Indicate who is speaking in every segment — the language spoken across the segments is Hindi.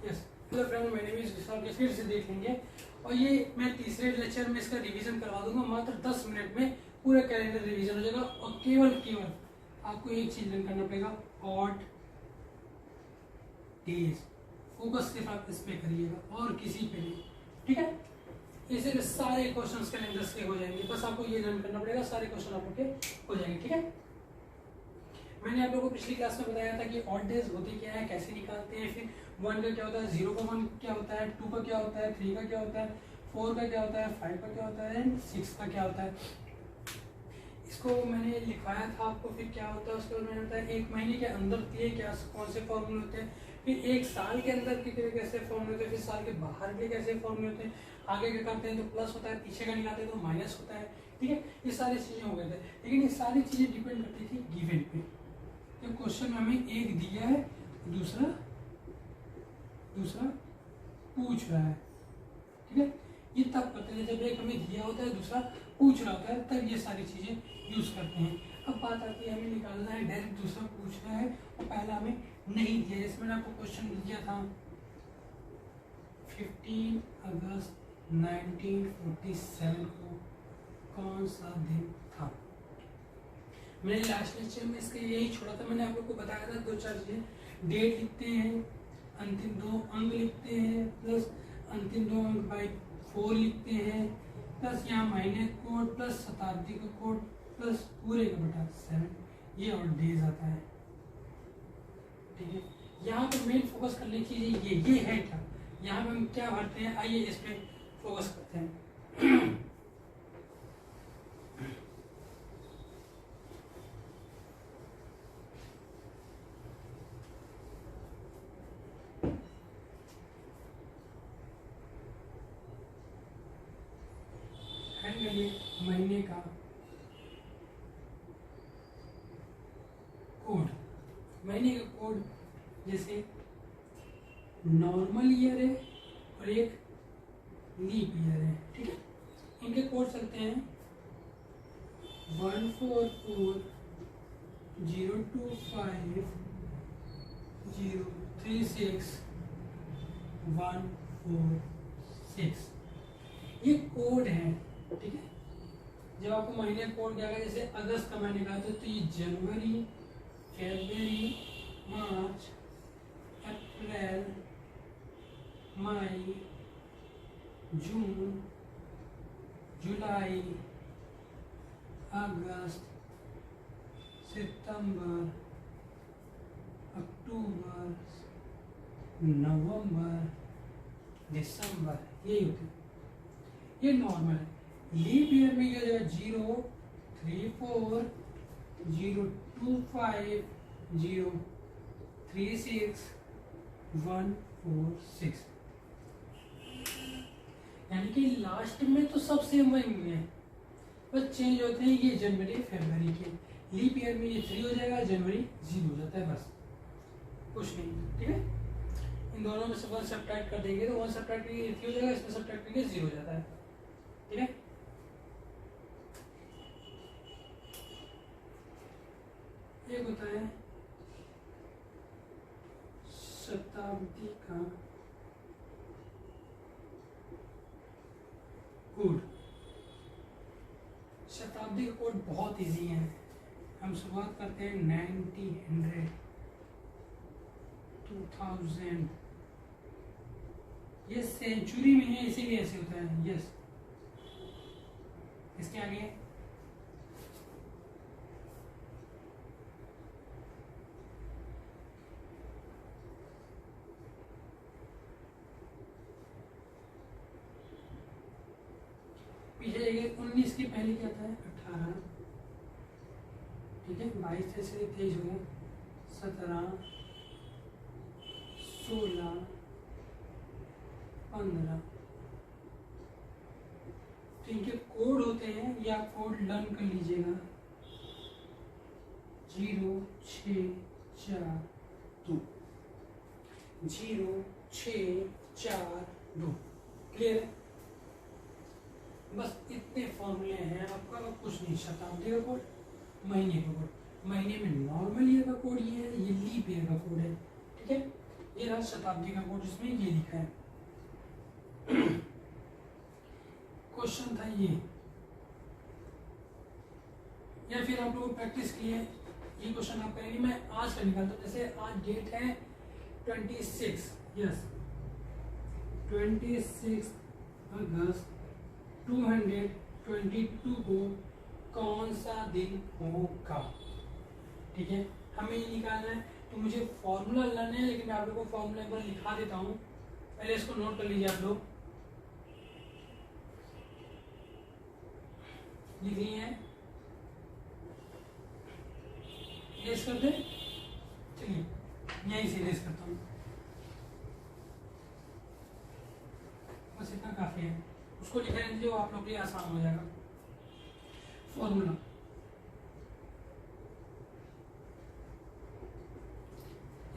Speaker 1: यस हेलो फ्रेंड, मेरे नेम इज विशाल के फिर से देख लेंगे और ये मैं तीसरे लेक्चर में इसका रिवीजन करवा दूंगा। मात्र 10 मिनट में पूरा कैलेंडर रिवीजन हो जाएगा और केवल आपको एक चीज लर्न करना पड़ेगा, ऑड डेज। फोकस सिर्फ आप इस पे करिएगा और किसी पे नहीं, ठीक है। इसे सारे क्वेश्चंस कैलेंडर्स के हो जाएंगे, बस आपको ये लर्न करना पड़ेगा, सारे क्वेश्चन आपके हो जाएंगे, ठीक है। मैंने आप लोगों को पिछली क्लास में बताया था कि ऑड डेज होते क्या है, कैसे निकालते हैं, फिर 1 का क्या होता है, 0 का 1 क्या होता है, 2 का क्या होता है, 3 का क्या होता है, 4 का क्या होता है, 5 का क्या होता है एंड 6 का क्या होता है। इसको मैंने लिखवाया था आपको, फिर क्या होता है उसके बाद मैंने बताया एक महीने के अंदर दिए क्या कौन से फॉर्मूले होते हैं, फिर एक साल के अंदर के कैसे फॉर्मूले होते हैं, फिर साल के बाहर के कैसे फॉर्मूले होते हैं। आगे क्या करते हैं तो प्लस होता है, पीछे का निकालते हैं तो माइनस होता है, ठीक है। ये सारी चीजें हो गए थे, लेकिन ये सारी चीजें डिपेंड करती थी गिवन पे। जब क्वेश्चन में हमें एक दिया है दूसरा पूछ रहा है, ठीक है। ये तब करते हैं जब एक हमें दिया होता है दूसरा पूछ रहा होता है, तब ये सारी चीजें यूज करते हैं। अब बात आती है हमें निकालना है, डायरेक्ट दूसरा पूछ रहा है और पहला हमें नहीं दिया। जैसे मैंने आपको क्वेश्चन दिया था 15 अगस्त 1947 को कौन सा दिन था। मैंने लास्ट लेक्चर में इसके यही छोड़ा था, मैंने आप लोग को बताया था 2-4 चीजें। डेट लिखते हैं, अंतिम 2 अंक लिखते हैं, प्लस अंतिम 2 अंक बाई 4 लिखते हैं, प्लस यहाँ महीने कोड, प्लस शताब्दी का कोड, प्लस पूरे का बटा 7, ये और डेज आता है, ठीक है। यहाँ पे मेन फोकस करने की चीज ये है क्या, यहाँ पे हम क्या भरते हैं, आइए इस पे फोकस करते हैं। महीने का कोड, महीने का कोड जैसे नॉर्मल ईयर है और एक लीप ईयर है, ठीक है। इनके कोड चलते हैं 1440225036146, ये कोड है, ठीक है। जब आपको महीने कोड क्या है, जैसे अगस्त का महीने का तो ये जनवरी, फरवरी, मार्च, अप्रैल, मई, जून, जुलाई, अगस्त, सितंबर, अक्टूबर, नवंबर, दिसंबर, यही होते हैं। ये नॉर्मल है। लीप ईयर में क्या हो जाएगा 034 025 036 146, यानी कि लास्ट में तो सब सेम वही है, बस चेंज होते हैं ये जनवरी फरवरी के। लीप ईयर में ये 3 हो जाएगा, जनवरी 0 हो जाता है, बस कुछ नहीं, ठीक है। इन दोनों में से 1 सब्ट्रैक्ट कर देंगे तो 1 सब्ट्रैक्ट करेंगे 3 हो जाएगा, इसमें सब्ट्रैक्ट करेंगे 0 हो जाता है, ठीक है। एक होता है शताब्दी का कोड। शताब्दी का कोड बहुत इजी है। हम शुरुआत करते हैं 90, 100, 2000। ये सेंचुरी में है इसीलिए ऐसे होता है, यस। इसके आगे पीछे 19 की पहले क्या था, 18, ठीक है। 22 से 23 हो गया, 17, 16, 15। तो इनके कोड होते हैं, या कोड लर्न कर लीजिएगा 0642 0642, क्लियर है। बस इतने फॉर्मूले हैं आपका, कुछ नहीं। शताब्दी का कोड, महीने का कोड, महीने में नॉर्मल ईयर का कोड ये है, ये लीप ईयर का कोड है, ठीक है। ये रहा शताब्दी का कोड, जिसमें ये लिखा है। क्वेश्चन था ये, या फिर आप लोग प्रैक्टिस के लिए ये क्वेश्चन आप करेंगे। मैं आज का निकालता हूँ, जैसे आज डेट है 26, यस 26 अगस्त 222 को कौन सा दिन होगा, ठीक है, हमें ये निकालना है। तो मुझे फॉर्मूला लाना है, लेकिन मैं आप लोगों को फॉर्मूला एक बार लिखा देता हूँ, पहले इसको नोट कर लीजिए। आप लोग लिख लिए हैं, लेस कर दे, चलिए यहीं से लेस करता हूँ, बस इतना काफी है। उसको लिख लेंगे जो आप लोग के लिए आसान हो जाएगा। फॉर्मूला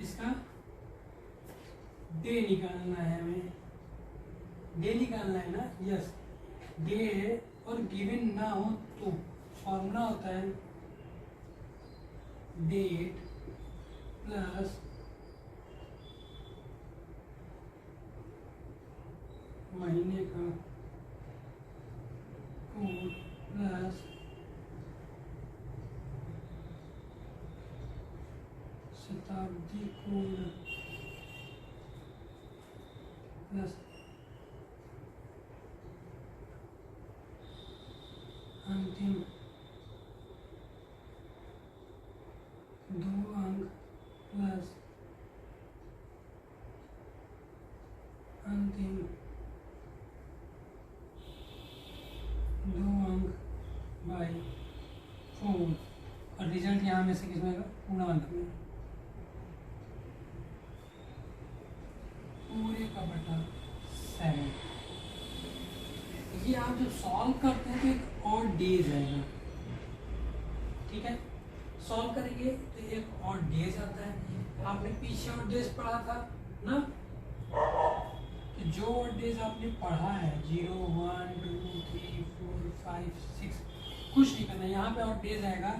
Speaker 1: इसका डे निकालना है हमें, डे निकालना है ना, यस डे, और गिवन ना हो तो फॉर्मूला होता है डेट प्लस महीने का कोड प्लस शताब्दी कोड प्लस अंतिम 2 अंक प्लस अंतिम 2 अंक बाई 4, और रिजल्ट यहाँ में से किसमें का पूर्णांक में, पूरे का बटा 7। ये आप जब सॉल्व करते हैं तो एक और डेज आएगा, ठीक है, सॉल्व करेंगे तो एक और डेज आता है। आपने पीछे और डेज पढ़ा था ना, तो जो और डेज आपने पढ़ा है 0 1 2 3 4 5 6, कुछ नहीं करना, यहाँ पे और डेज आएगा,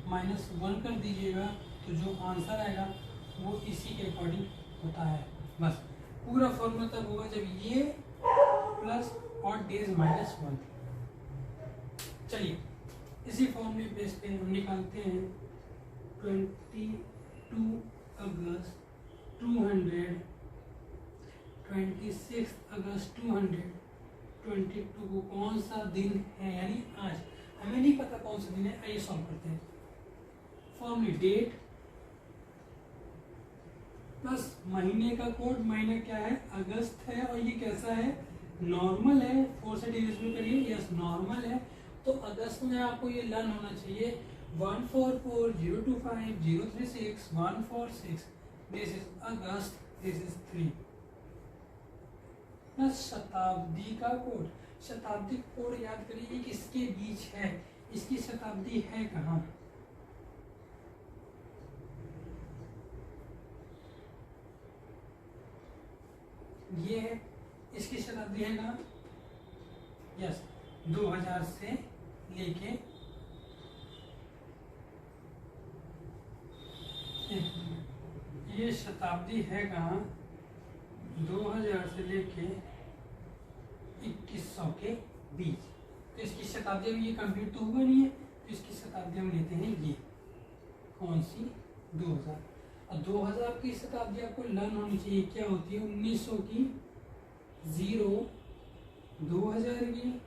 Speaker 1: -1 कर दीजिएगा, तो जो आंसर आएगा वो इसी के अकॉर्डिंग होता है। बस पूरा फॉर्मूला तब होगा जब ये प्लस और डेज -1। चलिए इसी फॉर्मूले बेस पे हम निकालते हैं 22 अगस्त 200, 26 अगस्त 222 को कौन सा दिन है, यानी आज। हमें नहीं पता कौन सा दिन है, आइए सॉल्व करते हैं। फॉर्मूले डेट प्लस महीने का कोड, महीना क्या है अगस्त है, और ये कैसा है नॉर्मल है, 4 से डिविजन करिए, यस नॉर्मल है। तो अगस्त में आपको ये लर्न होना चाहिए 144025036 this is August, this is 3 plus शताब्दी का कोड। शताब्दी कोड याद करिए किसके बीच है, इसकी शताब्दी है कहाँ, ये है, इसकी शताब्दी है कहाँ, यस 2000 से लेके ये शताब्दी है कहाँ, 2000 से लेके 2100 के बीच। तो इसकी शताब्दी में ये कंप्लीट तो हुआ नहीं है, तो इसकी शताब्दी हम लेते हैं ये कौन सी 2000, और 2000 की शताब्दी आपको लर्न होनी चाहिए क्या होती है, 1900 की 0, 2000 की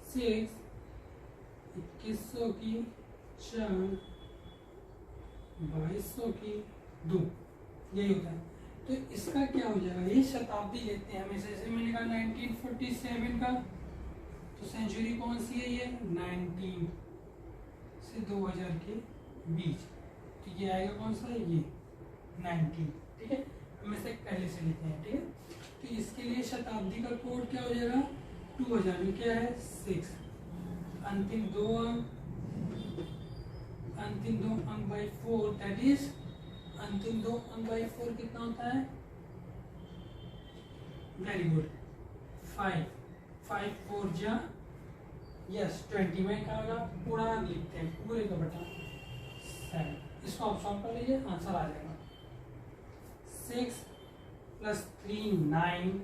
Speaker 1: 6, 2100 की 4, 2200 की 2, यही होता है। तो इसका क्या हो जाएगा, ये शताब्दी लेते हैं हमेशा। जैसे मैंने कहा 1947 का, तो सेंचुरी कौन सी है, ये 19 से 2000 के बीच, तो ये आएगा कौन सा, ये 19, ठीक है, हम इसे पहले से लेते हैं, ठीक है। तो इसके लिए शताब्दी का कोड क्या हो जाएगा, 2000 में क्या है 6, अंतिम 2 अंक, अंतिम 2 अंक बाई 4, दैट इज अंतिम 2 अंक बाई 4 कितना होता है, वेरी गुड 5, 5 4 जा यस 20 में क्या होगा, पूरा लिखते हैं, पूरे का बटा 7। इसको आप सॉल्व कर लीजिए, आंसर आ जाएगा 6 plus 3 9,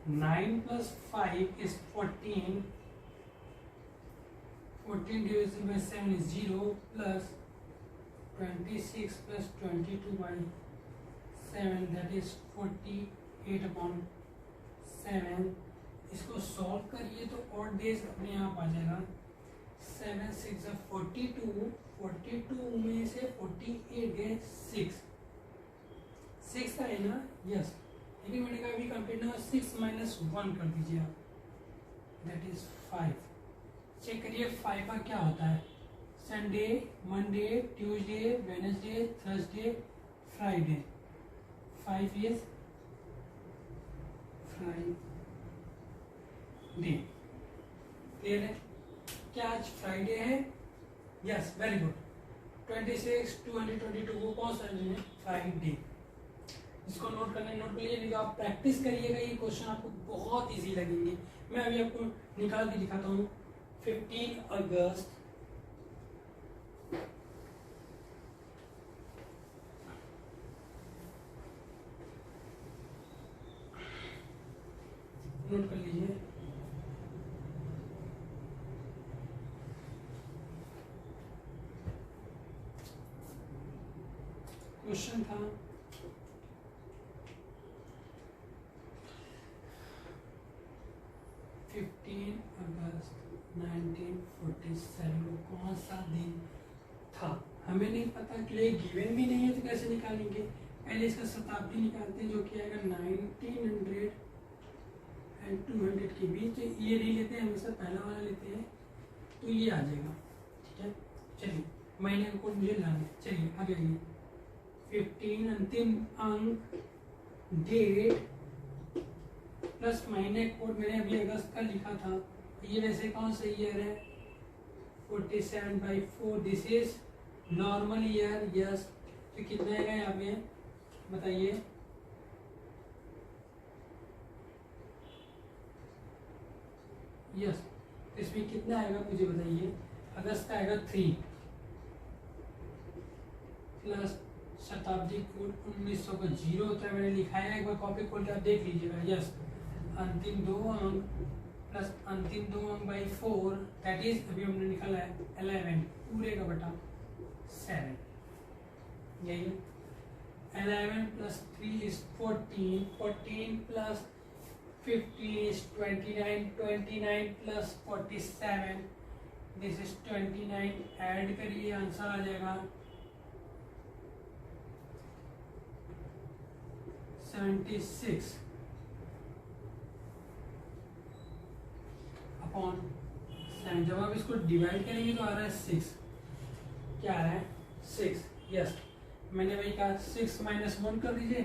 Speaker 1: 9 plus 5 is 14, 14 divided by 7 is 0, plus 26 plus 22 by 7 that is 48 upon 7. इसको सॉल्व करिए तो ऑड डेज अपने आप आ जाएगा। 7 6 42, 42 में से 48 गए 6 है ना, यस। लेकिन मैंने कहा अभी कंप्लीट ना, 6 माइनस 1 कर दीजिए आप, दैट इज 5। चेक करिए 5 का क्या होता है। Sunday, Monday, Tuesday, Wednesday, Thursday, Friday. 5 is Friday. Clear है? क्या आज फ्राइडे है? Yes, very good. 26 222 को कौन सा दिन है? फ्राइडे। इसको नोट करना, नोट कर लीजिए, आप प्रैक्टिस करिएगा, ये क्वेश्चन आपको बहुत इजी लगेंगे। मैं अभी आपको निकाल के दिखाता हूँ। 15 अगस्त नोट कर लीजिए। क्वेश्चन था 15 अगस्त 1947 को कौन सा दिन था? हमें नहीं पता, क्लियर गिवन भी नहीं है तो कैसे निकालेंगे। पहले इसका शताब्दी निकालते हैं, जो कि आएगा 1900 एंड 200 के बीच। ये नहीं लेते हैं, हमेशा पहला वाला लेते हैं, तो ये आ जाएगा। ठीक है, चलिए महीने का कोड मुझे लाना है। चलिए आगे आइए। 15 अंतिम अंक, डेट प्लस महीने कोड मैंने अभी अगस्त का लिखा था। ये वैसे कौन सा ईयर है? 47/4। This is normal year, yes. तो कितना आएगा यहाँ पे बताइए? यस, इसमें कितना आएगा मुझे बताइए? अगस्त का आएगा 3 प्लस शताब्दी कोड 1900 का 0 होता है, मैंने लिखा है, एक बार कॉपी खोल के आप देख लीजिएगा। यस, अंतिम 2 अंक प्लस अंतिम 2 अंक बाई 4 दैट इज, अभी हमने निकाला है 11 पूरे का बटा 7। यही 11 plus 3 is 14, 14 plus 15 is 29, 29 plus 47 this is 29। Add करिए, आंसर आ जाएगा 76 अपॉन 7। जब आप इसको डिवाइड करेंगे तो आ रहा है 6। क्या आ रहा है? 6। यस, मैंने वही कहा। 6 माइनस 1 कर दीजिए,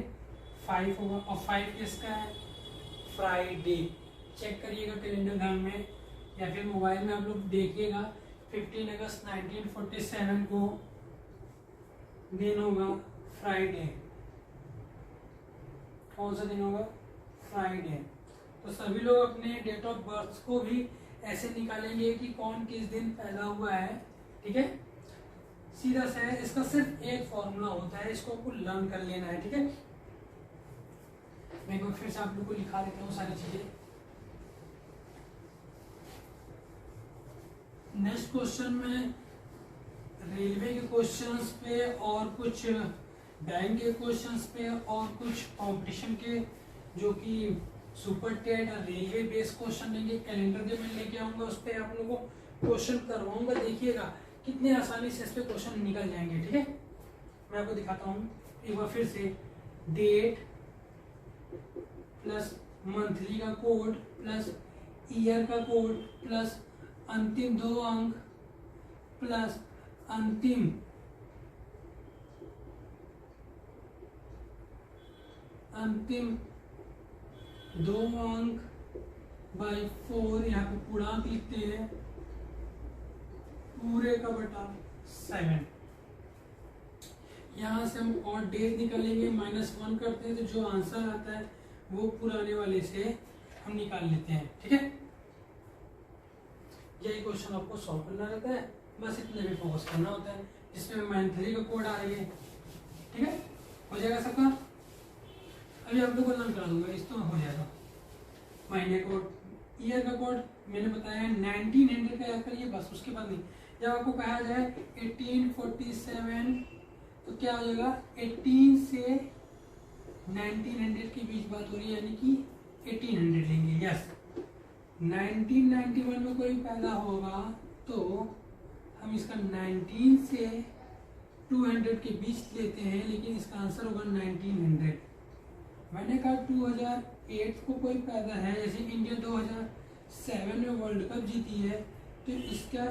Speaker 1: 5 होगा। और 5 किसका है? फ्राइडे। चेक करिएगा कैलेंडर ध्यान में या फिर मोबाइल में आप लोग देखिएगा। 15 अगस्त 1947 को दिन होगा फ्राइडे। कौन सा दिन होगा? फ्राइडे। तो सभी लोग अपने डेट ऑफ बर्थ को भी ऐसे निकालेंगे कि कौन किस दिन पैदा हुआ है। ठीक है, सीधा सा है। इसका सिर्फ एक फॉर्मूला होता है, इसको आपको लर्न कर लेना है। ठीक है, मैं एक बार फिर से आप लोग को लिखा देता हूँ सारी चीजें। नेक्स्ट क्वेश्चन में रेलवे के क्वेश्चंस पे और कुछ बैंक के क्वेश्चंस पे और कुछ कंपटीशन के जो कि सुपर टेट और रेलवे बेस्ड क्वेश्चन लेंगे। कैलेंडर जो मैं लेके आऊंगा उस पर आप लोगों को क्वेश्चन करवाऊंगा। देखिएगा कितने आसानी से इस पे क्वेश्चन निकल जाएंगे। ठीक है, मैं आपको दिखाता हूँ एक बार फिर से। डेट प्लस मंथली का कोड प्लस ईयर का कोड प्लस अंतिम 2 अंक प्लस अंतिम अंतिम 2 अंक बाई 4, यहाँ पे पूर्णांक लिखते हैं, पूरे का बटा 7। यहाँ से हम और डेज निकालेंगे, -1 करते हैं तो जो आंसर आता है वो पुराने वाले से हम निकाल लेते हैं। ठीक है, यही क्वेश्चन आपको सॉल्व करना रहता है, बस इतने भी फोकस करना होता है। इसमें मंथली का कोड आ रही है। ठीक है, हो जाएगा सबका। अभी आप लोग को लर्न करा दूंगा, इस तो हो जाएगा। महीने कोड, ईयर का कोड मैंने बताया 1900 का याद करिए बस, उसके बाद नहीं। जब आपको कहा जाए 1847 तो क्या हो जाएगा, 18 से 1900 के बीच बात हो रही है, यानी कि 1800 लेंगे। यस, 1991 में कोई पैदा होगा तो हम इसका 19 से 200 के बीच लेते हैं, लेकिन इसका आंसर होगा 1900। मैंने कहा 2008 को कोई पैदा है, जैसे इंडिया 2007 में वर्ल्ड कप जीती है, तो इसका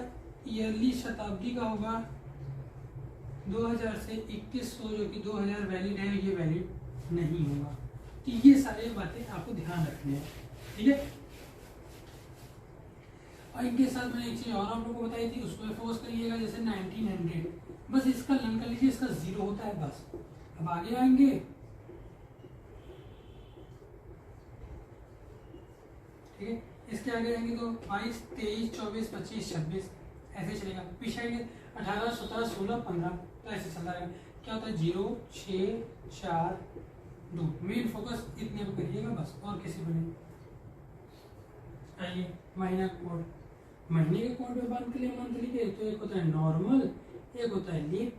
Speaker 1: ईयरली शताब्दी का होगा 2000 से 2100, जो कि 2000 वैलिड है, ये वैलिड नहीं होगा। तो ये सारी बातें आपको ध्यान रखनी है, ठीक है। और इनके साथ मैंने एक चीज और आप लोगों को बताई थी, उसको फोकस करिएगा। जैसे 1900, बस इसका लर्न कर लीजिए, इसका 0 होता है बस। अब आगे आएंगे, ठीक है, इसके आगे आएंगे तो 22, 23, 24, 25, 26 ऐसे चलेगा। पीछे आएंगे 18, 17, 16, 15, तो ऐसे चलता रहेगा। क्या होता है 0, 6, 4, 2। मेन फोकस इतने पे करिएगा बस, और किसी पर नहीं। आइए महीना कोड, महीने के कोड में बात करिए मंथली के, तो एक होता है नॉर्मल, एक होता है लीप।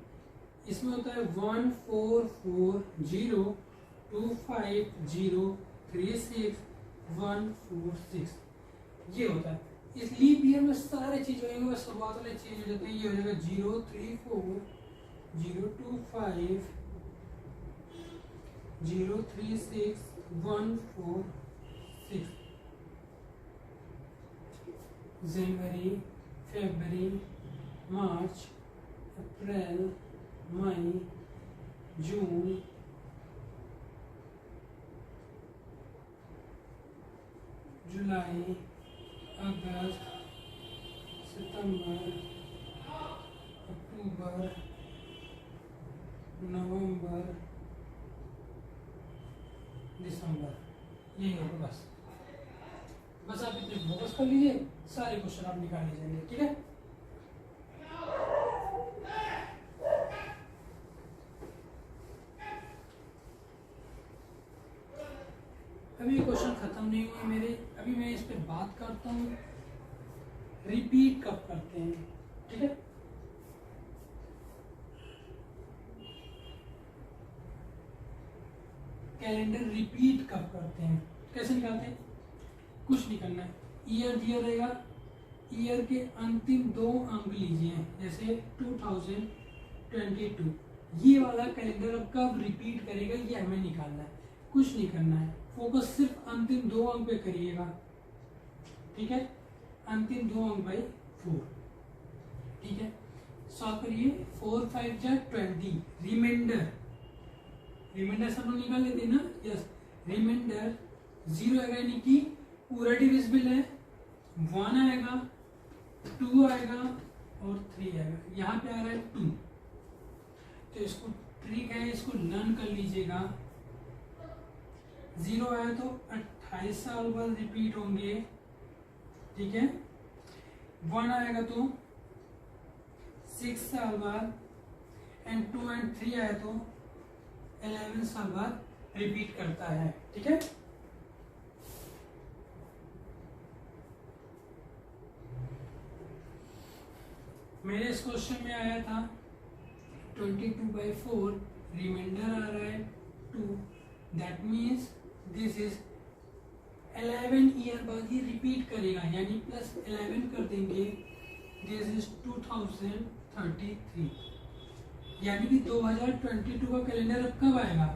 Speaker 1: इसमें होता है 144025036146, ये होता है। इस लीप ईयर में सारे चीज होंगे, बस शुरुआत वाले चेंज हो जाते हैं। ये हो जाएगा 034036146। जनवरी, फरवरी, मार्च, अप्रैल, मई, जून, जुलाई, अगस्त, सितंबर, अक्टूबर, नवंबर, दिसंबर, यही होगा बस। बस आप इतने फोकस कर लीजिए, सारे क्वेश्चन आप निकाल लीजिए, ठीक है। अभी क्वेश्चन खत्म नहीं हुए मेरे, अभी मैं इस पे बात करता हूँ रिपीट कब करते हैं, ठीक है। कैलेंडर रिपीट कब करते हैं, कैसे निकालते हैं, कुछ नहीं करना है। ईयर दिया रहेगा, ईयर के अंतिम 2 अंक लीजिए, जैसे 2022, ये वाला कैलेंडर अब कब रिपीट करेगा ये हमें निकालना है, कुछ नहीं करना है। फोकस सिर्फ अंतिम 2 अंक पे करिएगा, ठीक है। अंतिम 2 अंक बाई 4, ठीक है। सॉल्व करिए। 4, 5 जा 20, रिमाइंडर सब लोग निकाल लेते हैं ना। यस, रिमाइंडर 0 आएगा, यानी कि पूरा डिविजिबल है। 1 आएगा, 2 आएगा और 3 आएगा। यहाँ पे आ रहा है 2, तो इसको ट्रिक है, इसको लर्न कर लीजिएगा। 0 आया तो 28 साल बाद रिपीट होंगे, ठीक है। 1 आएगा तो 6 साल बाद, एंड 2 एंड 3 आया तो 11 साल बाद रिपीट करता है, ठीक है। मेरे इस क्वेश्चन में आया था 22/4, रिमाइंडर आ रहा है 2, that means this is 11 year बाद ही रिपीट करेगा, यानी +11 कर देंगे। दिस इज 2033, यानी कि 2022 का कैलेंडर अब कब आएगा,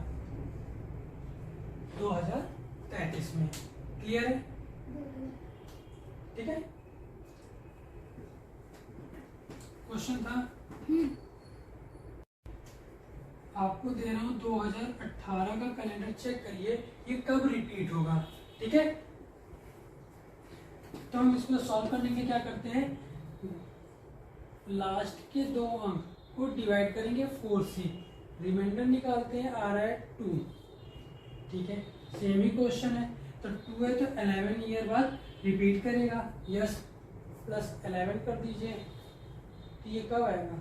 Speaker 1: 2033 में। क्लियर है, ठीक है। क्वेश्चन था, आपको दे रहा हूं 2018 का कैलेंडर चेक करिए, ये कब रिपीट होगा, ठीक है। तो हम इसको सॉल्व करने के क्या करते हैं, लास्ट के 2 अंक को डिवाइड करेंगे 4 से, रिमाइंडर निकालते हैं, आ रहा है 2, ठीक है। सेम ही क्वेश्चन है, तो 2 है तो 11 ईयर बाद रिपीट करेगा। यस, +11 कर दीजिए, तो ये कब आएगा,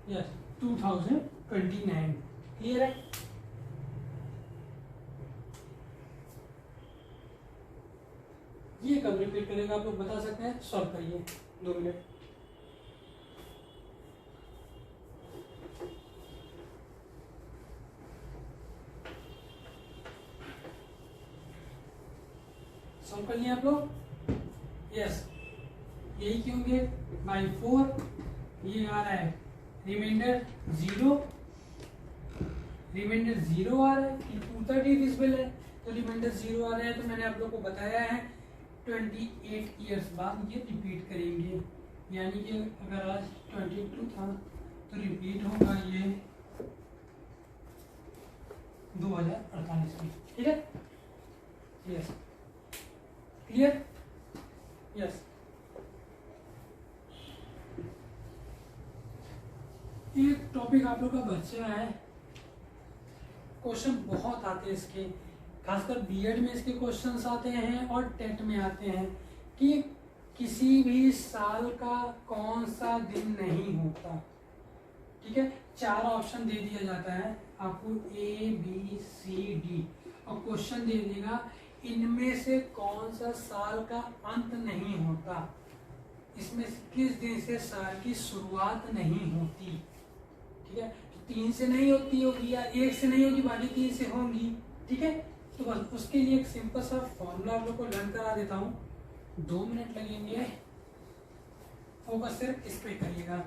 Speaker 1: यस 2033। 29। क्लियर है? ये कब रिपीट करेगा आप लोग बता सकते हैं? सॉल्व करिए 2 मिनट। सॉल्व कर लिए आप लोग? यस, यही क्यों होंगे बाई 4। ये आ रहा है रिमाइंडर 0, रिमाइंडर 0 आ रहा है, 230 डिसिबल है तो रिमाइंडर 0 आ रहा है। तो मैंने आप लोग को बताया है 28 ईयर्स बाद ये रिपीट करेंगे, यानी कि अगर आज 22 था तो रिपीट होगा ये 2048 में। ठीक है? Yes, clear? यस। एक टॉपिक आप लोग का बच्चा है, क्वेश्चन बहुत आते हैं इसके, खासकर बीएड में इसके क्वेश्चंस आते हैं और टेट में आते हैं कि किसी भी साल का कौन सा दिन नहीं होता। ठीक है, 4 ऑप्शन दे दिया जाता है आपको A B C D और क्वेश्चन दे देगा इनमें से कौन सा साल का अंत नहीं होता, इसमें से किस दिन से साल की शुरुआत नहीं होती। ठीक है, तो 3 से नहीं होती होगी या 1 से नहीं होगी, बाकी 3 से होंगी। ठीक है, तो बस उसके लिए एक सिंपल सा फॉर्मूला आप लोग को लर्न करा देता हूँ, 2 मिनट लगेंगे, फोकस सिर्फ इस पे करिएगा।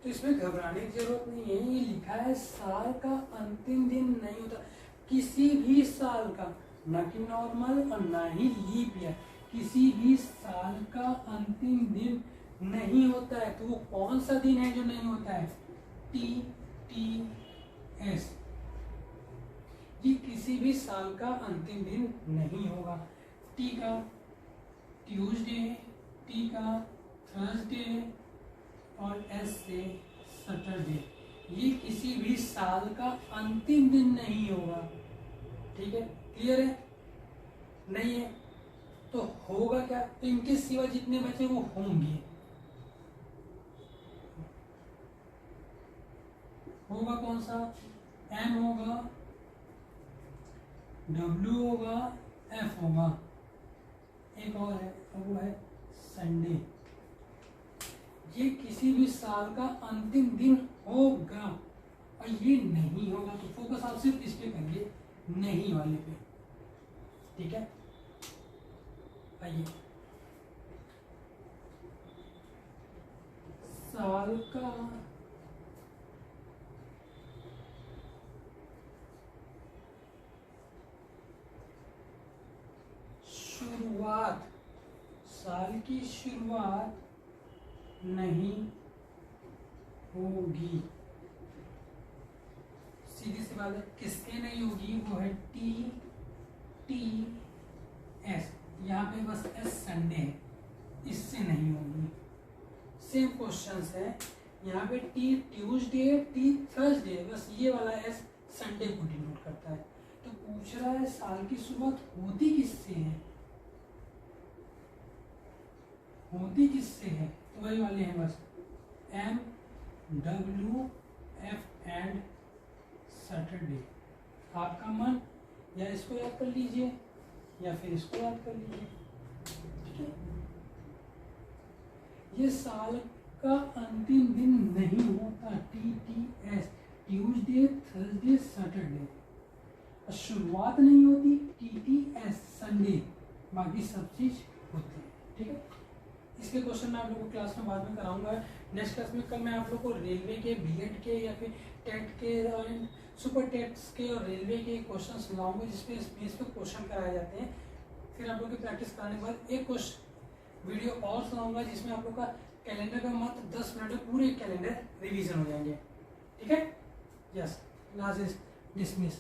Speaker 1: तो इसमें घबराने की जरूरत नहीं है, ये लिखा है साल का अंतिम दिन नहीं होता किसी भी साल का, ना कि नॉर्मल और ना ही लीप ईयर, किसी भी साल का अंतिम दिन नहीं होता है। तो वो कौन सा दिन है जो नहीं होता है? TTS, ये किसी भी साल का अंतिम दिन नहीं होगा। T का ट्यूसडे, T का थर्सडे और S से सैटरडे, ये किसी भी साल का अंतिम दिन नहीं होगा। ठीक है, क्लियर है? नहीं है तो होगा क्या? तो इनके सिवा जितने बचे वो होंगे। होगा कौन सा? M होगा, W होगा, F होगा, एक और है वो है संडे। ये किसी भी साल का अंतिम दिन होगा और ये नहीं होगा, तो फोकस आप सिर्फ इस पे करिए, नहीं वाले पे। ठीक है, आइए, साल का शुरुआत, साल की शुरुआत नहीं होगी। सीधी सी बात है, किसके नहीं होगी? वो है TTS, यहाँ पे बस S संडे है, इससे नहीं होगी। सेम क्वेश्चंस है, यहाँ पे T ट्यूसडे, T थर्सडे, बस ये वाला S संडे को डिनोट करता है। तो पूछ रहा है साल की शुरुआत होती किससे है? होती किससे है? तो वही वाले हैं बस, M W F and Saturday. आपका मन या इसको याद कर लीजिए या फिर इसको याद कर लीजिए। ठीक है, ये साल का अंतिम दिन नहीं होता, TTS, ट्यूसडे थर्सडे सैटरडे। शुरुआत नहीं होती, TTS संडे, बाकी सब चीज होती है। ठीक है, इसके क्वेश्चन मैं आप लोगों को क्लास में बाद में कराऊंगा। नेक्स्ट क्लास में कल मैं आप लोगों को रेलवे के, बीएड के या फिर टेट के और सुपर टेट्स के और रेलवे के क्वेश्चन लाऊंगा जिसपे इस पे क्वेश्चन कराए जाते हैं। फिर आप लोग की प्रैक्टिस कराने के बाद एक क्वेश्चन वीडियो और सुनाऊंगा जिसमें आप लोग का कैलेंडर का मात्र 10 मिनट में पूरे कैलेंडर रिवीजन हो जाएंगे। ठीक है, यस, क्लास इज डिसमिस।